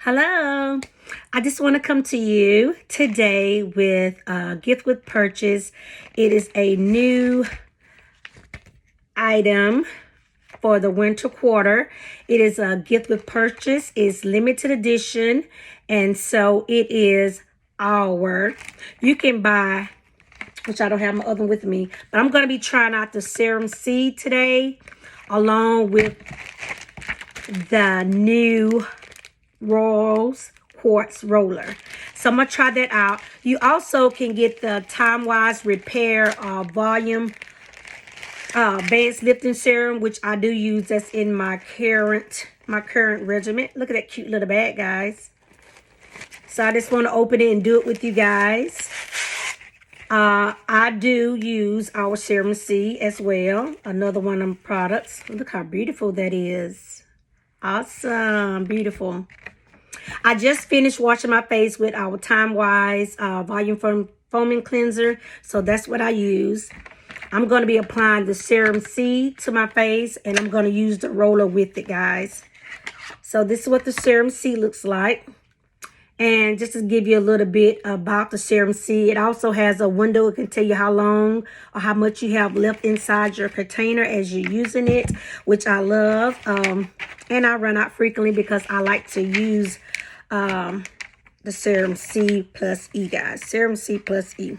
Hello. I just want to come to you today with a gift with purchase. It is a new item for the winter quarter. It is a gift with purchase. It's limited edition. And so it is you can buy, which I don't have my oven with me, but I'm going to be trying out the Serum C today along with the new Rolls Quartz roller. So I'm going to try that out. You also can get the TimeWise Repair Volume Advanced Lifting Serum, which I do use. That's in my current regimen. Look at that cute little bag, guys. So I just want to open it and do it with you guys. I do use our Serum C as well. Another one of them products. Look how beautiful that is. Awesome. Beautiful. I just finished washing my face with our TimeWise Volume-Firm Foaming Cleanser. So that's what I use. I'm going to be applying the Serum C to my face. And I'm going to use the roller with it, guys. So this is what the Serum C looks like. And just to give you a little bit about the Serum C, it also has a window. It can tell you how long or how much you have left inside your container as you're using it, which I love. And I run out frequently because I like to use the Serum C+E, guys. Serum C+E.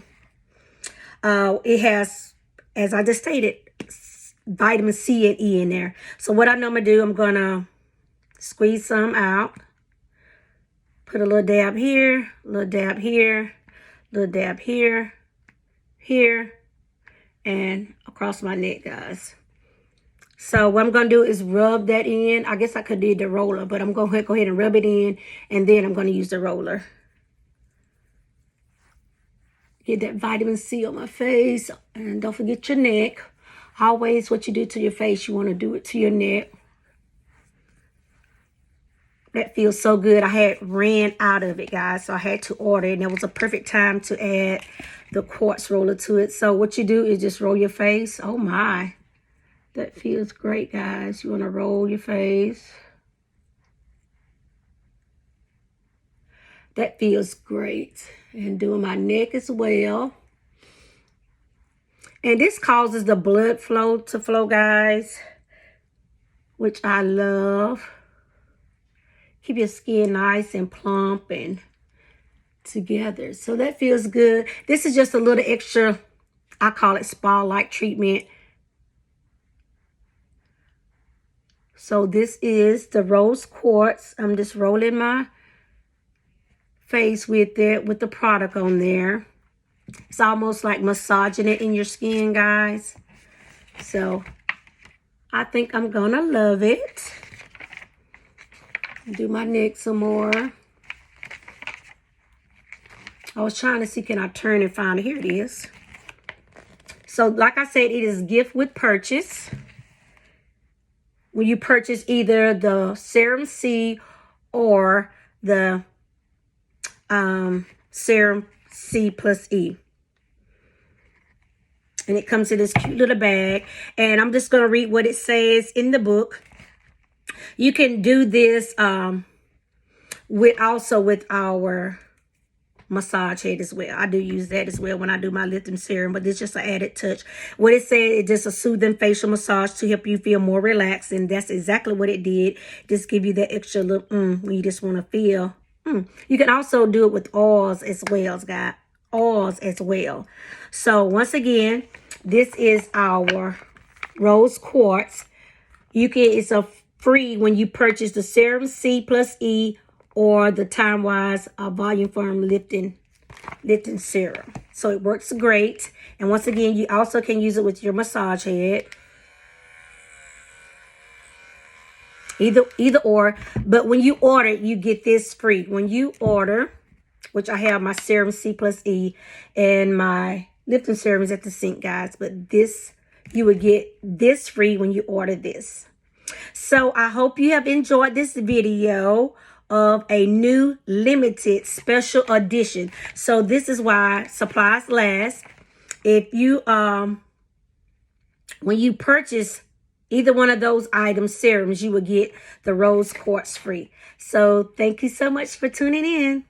It has, as I just stated, vitamin C and E in there. So what I normally do, I'm going to squeeze some out. Put a little dab here, a little dab here, a little dab here, here, and across my neck, guys. So what I'm going to do is rub that in. I guess I could do the roller, but I'm going to go ahead and rub it in, and then I'm going to use the roller. Get that vitamin C on my face, and don't forget your neck. Always what you do to your face, you want to do it to your neck. That feels so good. I had ran out of it, guys, so I had to order it. And it was a perfect time to add the quartz roller to it. So what you do is just roll your face. Oh, my. That feels great, guys. You want to roll your face. That feels great. And doing my neck as well. And this causes the blood flow to flow, guys, which I love. Keep your skin nice and plump and together. So that feels good. This is just a little extra, I call it spa-like treatment. So this is the rose quartz. I'm just rolling my face with it, with the product on there. It's almost like massaging it in your skin, guys. So I think I'm gonna love it. Do my neck some more. I was trying to see, can I turn and find it? Here it is. So like I said, it is gift with purchase. When you purchase either the Serum C or the Serum C+E. And it comes in this cute little bag. And I'm just going to read what it says in the book. You can do this with our massage head as well. I do use that as well when I do my lifting serum, but it's just an added touch. What it said, it's just a soothing facial massage to help you feel more relaxed, and that's exactly what it did. Just give you that extra little when you just want to feel. You can also do it with oils as well, guys. Oils as well. So once again, this is our rose quartz. It's a free when you purchase the Serum C+E or the TimeWise Volume-Firm lifting serum. So it works great. And once again, you also can use it with your massage head. Either or. But when you order, you get this free. When you order, which I have my Serum C+E and my lifting serum is at the sink, guys. But this, you would get this free when you order this. So I hope you have enjoyed this video of a new limited special edition. So this is why supplies last. If you when you purchase either one of those items, serums, you will get the rose quartz free. So thank you so much for tuning in.